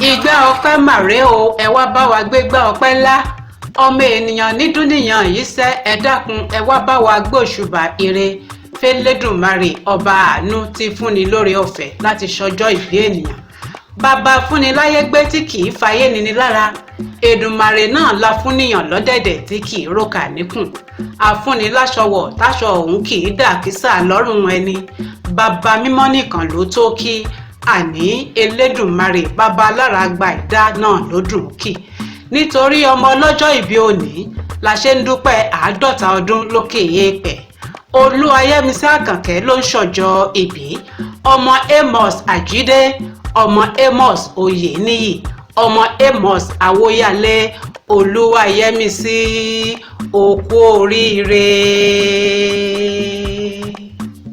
Ìgbà ọpẹ́ màrè o, ẹ wá bá wa gbégbá ọpẹ́ ńlá. Ọmọ ènìyàn nídúnìyàn yìí sẹ́, ẹ dákun ẹ wá bá wa gbóṣùbà ire f'Ẹlẹ́dùmarè ọba àánú tí fúnni lórí ọ̀fẹ́ láti ṣọjọ́ ìbí ènìyàn. Bàbá fúnni láyé gbé tí kìí fayé nini lára. Èdùmarè náà la fúnníyàn lọ́dẹ̀dẹ̀ tí kìí rókà níkùn. Àfúnni láṣọwọ̀ táṣọ òun kìí dà kísà lọ́rùn ẹni. Bàbá mímọ́ nìkan ló tó kí. Àní Elédùmarè bàbá alára gba ìdá náà ló dùn kì. Nítorí ọmọ ọlọ́jọ́ ìbí òní la ṣe ń dúpẹ́ 50 ọdún lókè èèpẹ̀. Olúwayẹmísí Àkànkẹ́ ló ń ṣọjọ́ ìbí. Ọmọ Amos Àjídé, ọmọ Amos Oyèníyì, ọmọ Amos Àwóyálé. Olúwayẹmísí ó kú oríire.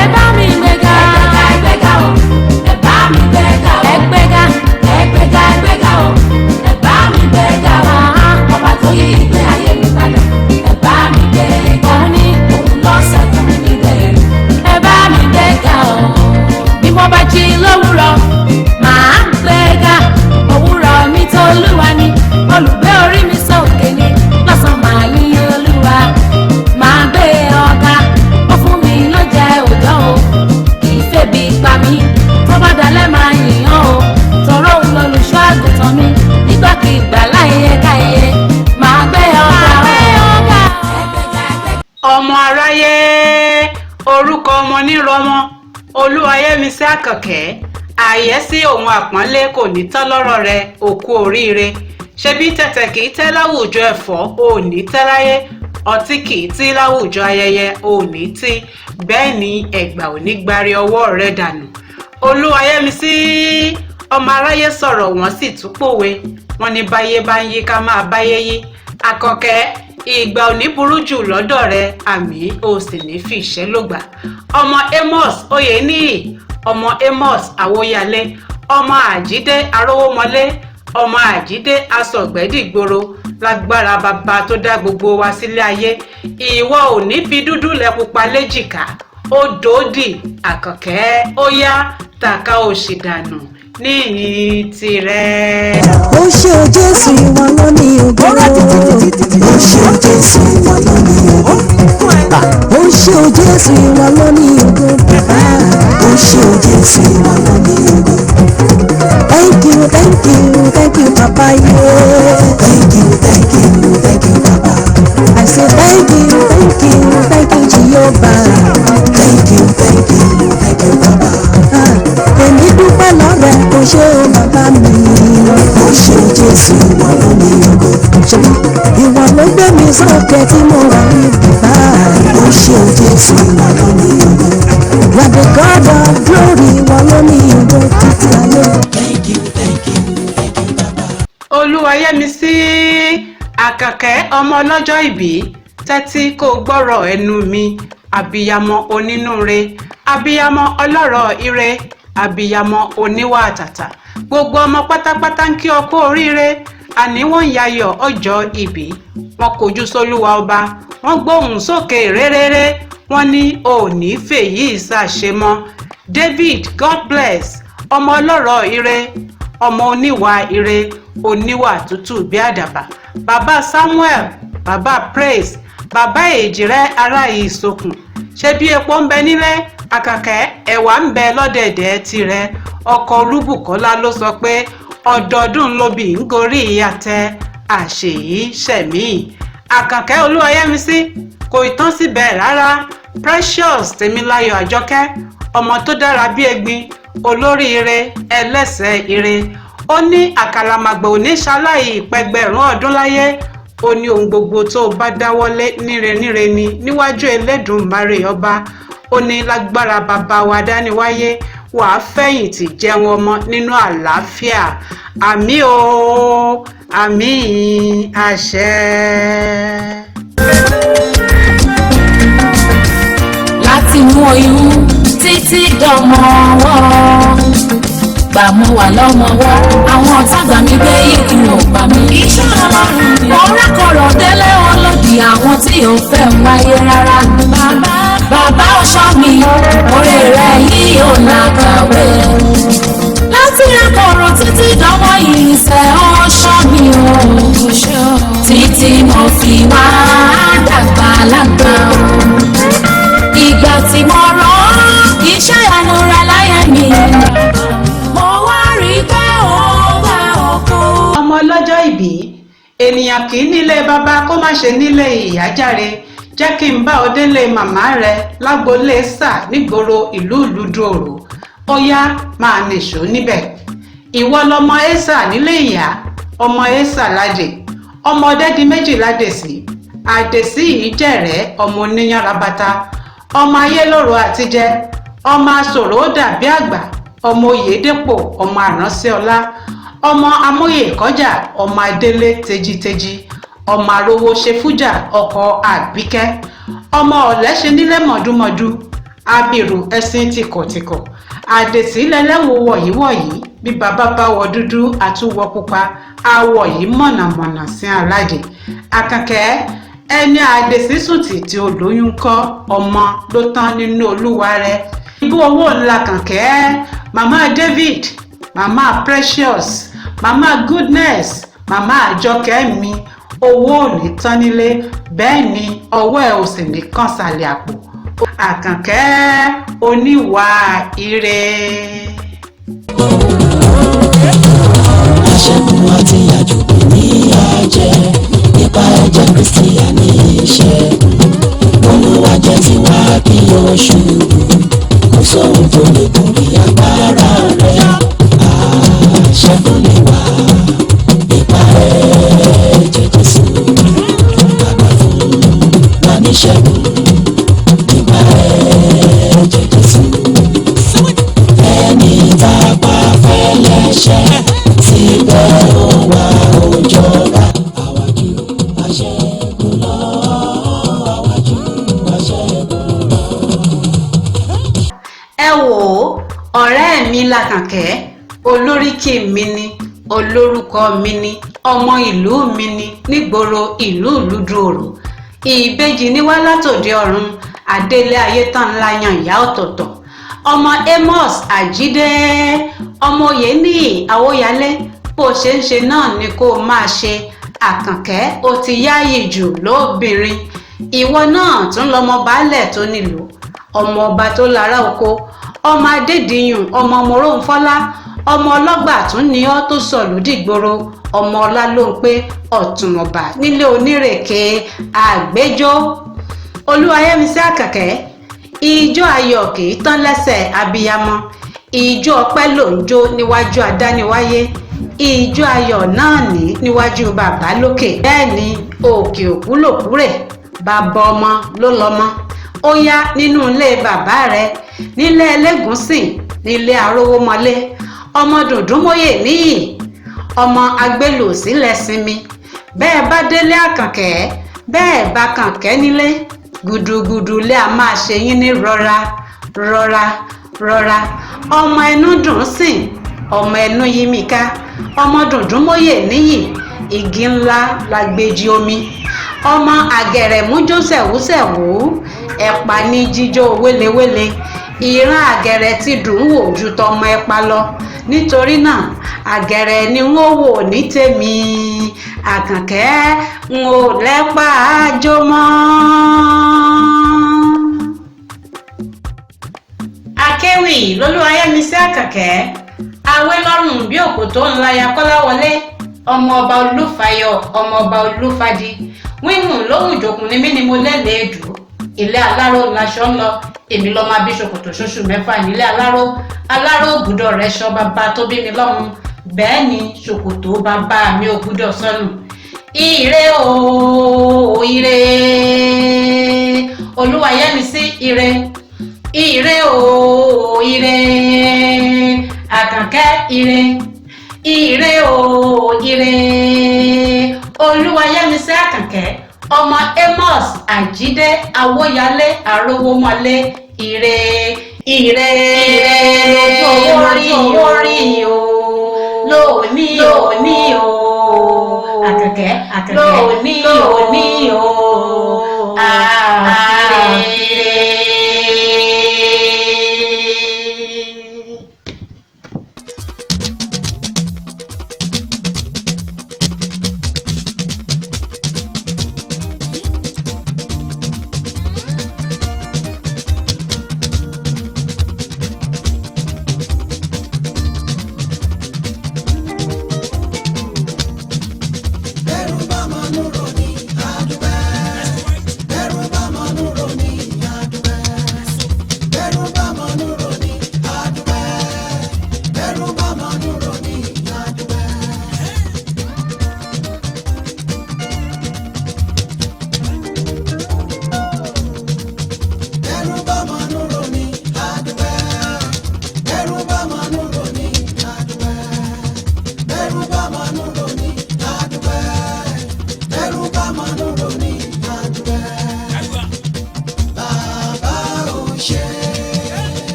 Ẹ bá mi gbéga, ẹgbẹ́ga o, ẹ bá mi gbéga o, ẹgbẹ́ga o, ẹ bá mi gbéga o, ọba tó yí ìgbé ayé mi padà, ẹ bá mi gbéga, òun lọ sẹ́kùn mi bẹ̀rẹ̀, ẹ bá mi gbéga o. Bí mo bá jí lówùrọ̀, màá gbéga, òwúrọ̀ mi tó Olúwa ni, olùgbé orí mi sókè ni, lọ́sàn-án màá yìn Olúwa, màá gbé ọ̀gá, ó fún mi lóúnjẹ òòjọ́ o, kì í febi pa mí, tó bá dalẹ̀ máa yìnyán o, tọrọ òun lolùṣọ́ àgùntàn mi, nígbàkigbà láyé káyé, màá gbé ọ̀gá o. Ọmọ aráyé, orúkọ ọmọ nírọmọ. Olúwayẹmísí Àkànkẹ́, àyẹ́sí òun àpọ́nlé kò ní tán lọ́rọ̀ rẹ, ó kú oríire. Ṣebí tẹ̀tẹ̀ kìí tẹ́ láwùjọ ẹ̀fọ́, ò ní tẹ́ láyé. Ọtí kìí tí láwùjọ ayẹyẹ, ò ní tí. Bẹ́ẹ̀ ni ẹ̀gbà ò ní gbárí ọwọ́ rẹ dànù. Olúwayẹmísí, ọmọ aráyé sọ̀rọ̀ wọ́n sì tún pòwe. Wọ́n ní báyé bá ń yí ká máa báyé yí. Àkànkẹ́, ìgbà ò ní burú jù lọ́dọ̀ rẹ, àmì ò sì ní fi ìṣẹ́ lògbà. Ọmọ Amos Oyèníyì, ọmọ Amos Àwóyálé, ọmọ Àjídé Arówómọlé, ọmọ Àjídé Asọ̀gbẹ́dìgboro. Lágbára bàbá tó dá gbogbo wa sílé ayé, ìwọ ò ní fi dúdú lẹ pupa léjìká. Ó dòódì Àkànkẹ́, ó yá tàka òṣì dànù níyìn tirẹ̀. Ó ṣé o Jésù, ìwọ ló ní ògo. Ó ṣé o Jésù, ìwọ ló ní ògo. Ó ṣé o Jésù, ìwọ ló ní ògo. Ó ṣé o Jésù, ìwọ ló ní ògo. Thank you, Papa. Yeah. Thank you, Papa. I say thank you, Jehovah. Thank you, Papa. Èmi dúpẹ́ lọ́rẹ̀, ó ṣé o bàbá mi. Ó ṣé o Jésù, ìwọ ló ní ògo. Ìwọ ló gbé mi sókè tí mo wà ní bàbá. Ó ṣé o Jésù, ìwọ ló ní ògo. You are the God of glory, ìwọ ló ní ògo títí ayé. Thank you, Baba. Olúwayẹmísí Àkànkẹ́, ọmọ ọlọ́jọ́ ìbí, tẹ́tí kó gbọ́rọ̀ ẹnu mi. Abiyamọ onínúure, abiyamọ ọlọ́rọ̀ ire, abiyamọ oníwà àtàtà. Gbogbo ọmọ pátápátá ń kí ọ kú oríire. Àní wọ́n yayọ̀ ọjọ́ ìbí, wọ́n kojú sólúwa ọba, wọ́n gbóhùn sókè réréré, wọ́n ní òní fèyí ìsàṣemọ́. David, God bless, ọmọ ọlọ́rọ̀ ire, ọmọ oníwà ire, oníwà tútù bí àdàbà. Bàbá Samuel, bàbá Praise, bàbá Èjìrẹ́ ará Ìsokùn. Ṣé bí epo ń bẹ nílẹ̀? Àkànkẹ́, ẹ̀wà ń bẹ lọ́dẹ̀dẹ̀ tirẹ̀. Ọkọ Olúbùkọ́lá ló sọ pé ọdọọdún lóbì ń gorí àtẹ, àṣèyí ṣẹ̀mí. Àkànkẹ́ Olúwayẹmísí kò tán síbẹ̀ rárá. Precious Tèmiláyọ̀ Àjọkẹ́, ọmọ tó dára bí egbin, olóríire, ẹlẹ́sẹ̀ ire. Ó ní àkàlàmàgbà òní ṣaláì ìpẹgbẹ̀rún ọdún láyé. Ó ní ohun gbogbo tó bá dáwọ́lé níre ni níwájú Elédùmarè ọba. Ó ní lágbára bàbá wa dániwáyé, wàá fẹ̀yìntì jẹun ọmọ nínú àlàáfíà. Àmín o, àmín, àṣẹ. Láti mú oyún títí dọmọ ọwọ́, gbà mú wà lọ́mọwọ́, àwọn ọ̀tá gbà mí gbé yìí ò gbà mí. Iṣẹ́ Ọlọ́run ni mo rákọ̀rọ̀ délé olódì àwọn tí ò fẹ́ ń wáyé rárá. Bàbá ọ̀ṣọ́ mi, oore rẹ̀ yìí ò lákàwé. ènìyàn kì í nílé bàbá kó má ṣe nílé ìyá jàre. Jẹ́ kí n bá ọ délé màmá rẹ lágboolé sà nígboro ìlú ìlúdòrò. Ó yá máa nìṣó níbẹ̀. Ìwọ lọmọ Ésà nílé ìyá, ọmọ Ésà ládè, ọmọdé di méjì ládèsí. Àdèsí yìí jẹ̀rẹ́ ọmọ oníyan rabata, ọmọ ayé lóru àtijẹ, ọmọ asòrò ó dàbí àgbà, ọmọ Oyèdépò, ọmọ Àránṣẹ́ọlá, ọmọ Amóyè kọjà, ọmọ Adélé tejiteji, ọmọ Arówó ṣe fújà, ọkọ Àbíkẹ́, ọmọ Ọ̀lẹ́ṣe nílé mọ̀dúmọ̀dú, abirù ẹṣin tìkọ̀tìkọ̀, àdèsí lẹ́lẹ́wò wọ̀yíwọ̀yí, bí bàbá bá wọ dúdú àtúwọ̀ pupa, àwọ̀ yìí mọ̀nàmọ̀nà sí aládé. Àkànkẹ́ ẹni àdèsí sùtì tí ó lóyún kọ́ ọmọ ló tán nínú olúwa rẹ̀. Ibú owó ńlá Kànkẹ́, màmá David, màmá Precious, màmá Goodness, màmá Àjọkẹ́ mi, owó ò ní tán nílé, bẹ́ẹ̀ ni ọwọ́ ẹ̀ ò sì ní kàn sàlẹ̀ àpò. Àkànkẹ́ oníwà ire. Aṣẹ́gun àti àjòkù ní àjẹ́ nípa ẹ̀jẹ̀ Kristiánì ìṣẹ́gun. Olúwa jẹ́ tiwa kí o ṣubú, kò sóhun tó lè borí agbára rẹ̀. Aṣẹ́gun lè wá nípa ẹ̀jẹ̀ Jésù. Àgbà fún wa ní ṣẹ́gun nípa ẹ̀jẹ̀ Jésù. Ẹni tá a pa fẹ́lẹ́ṣẹ̀ síbẹ̀ ó wá ó jọba. Àwájú aṣẹ́gun lọ, àwájú aṣẹ́gun lọ. Ẹ wò ó, ọ̀rẹ́ mi l'Àkànkẹ́, olóríkì mi ni, olórúkọ mi ni, ọmọ ìlú mi ni nígboro ìlú ìlúdòrò. Ìbejì ni wá látòde ọ̀run, àdélé ayé tán ńlá yan ìyá ọ̀tọ̀ọ̀tọ̀. Ọmọ Amos Àjídé, ọmọ Oyèníyì Àwóyalé, bó ṣe ń ṣe náà ni kó máa ṣe. Àkànkẹ́ ó ti yáàyè jù lóbìnrin. Ìwọ náà tún lọmọ baálẹ̀ tó nílùú, ọmọ ọba tó lára oko, ọmọ Adédìyùn, ọmọ Morónfọ́lá, ọmọ ọlọ́gbà tún ní ọ́ tó sọ̀lú dìgboro, ọmọ ọlá ló ń pé ọ̀túnmọ̀bà nílé onírèké àgbéjó. Olúwayẹmisí Àkànkẹ́, ijó ayọ̀ kì í tán lẹ́sẹ̀ abiyamọ, ijó ọpẹ́ ló ń jó níwájú adániwáyé, ijó ayọ̀ náà ní níwájú bàbá lókè. Bẹ́ẹ̀ ni òkè òkú lòkú rẹ̀, bàbá ọmọ ló lọ́mọ. Ó yá nínú ilé bàbá rẹ, nílé Elégùnsìn, nílé Arówómọlé, ọmọ Dùndúnmóyè níyì, ọmọ Agbélùsílẹ̀ sinmi. Bẹ́ẹ̀ bá délé Àkànkẹ́, bẹ́ẹ̀ bá Kànkẹ́ nílé, gùdùgùdù lé a máa ṣe yín ní rọra rọra rọra. Ọmọ ẹnu dùn sìn, ọmọ ẹnu yími ká, ọmọ Dùndúnmóyè níyì, igi ńlá lágbèjì omi. Ọmọ àgẹ̀rẹ̀ mújó sẹ̀wúsẹ̀wú, ẹ̀pà ní jíjó wélewéle. Ìran àgẹ̀rẹ̀ ti dùn wò ju tọmọ ẹ̀pà lọ, nítorí náà àgẹ̀rẹ̀ ni wọ́n wò ní tèmi. Àkànkẹ́ n ò lẹ́pà àjò mọ́. Akéwì lolúwayẹmisí Àkànkẹ́, awé lọ́rùn bí òkòtó ńlá ya Kọ́láwọlé, ọmọ ọba Olúfayọ, ọmọ ọba Olúfadì. Wíhùn lóhùn ìjòkùn ni mí ni mo lẹ́lẹ́ẹ̀dù. Ilé aláró laṣọ ń lọ, èmi lọ máa bí ṣòkòtò ṣoṣù mẹ́fà nílé aláró. Aláró ògùdọ̀ rẹ̀ ṣọ bàbá tó bí mi lọ́mú, bẹ́ẹ̀ ni ṣòkòtò bàbá mi ò gbúdọ̀ sọnù. Ire o ire, Olúwayẹmisí ire, ire o ire, Àkànkẹ́ ire, ire o ire, Olúwayẹmisí Àkànkẹ́, ọmọ Amos Àjídé Àwóyalé Arówómọlé, ire ire lójú owó rí o, lónìí o, Àkànkẹ́ lónìí o, Bẹ́rù bá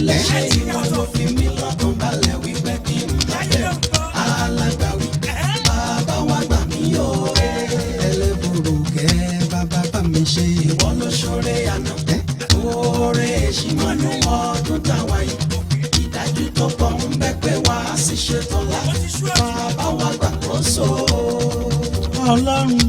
pilẹ̀ ṣe ìwọ ló fi mí lọ́kàn balẹ̀ wípé kí n jáde alágbàwí bàbá wa gbà mí o. ẹlẹ́bùrú kẹ́ bàbá bá mi ṣe ìwọ ló ṣoore àná oore èṣìmọ́nú ọdún táwa yìí ìdájú tó pọ̀ ń bẹ pé wá sí ṣetán lá bàbá wa gbà kó so. ọlọ́run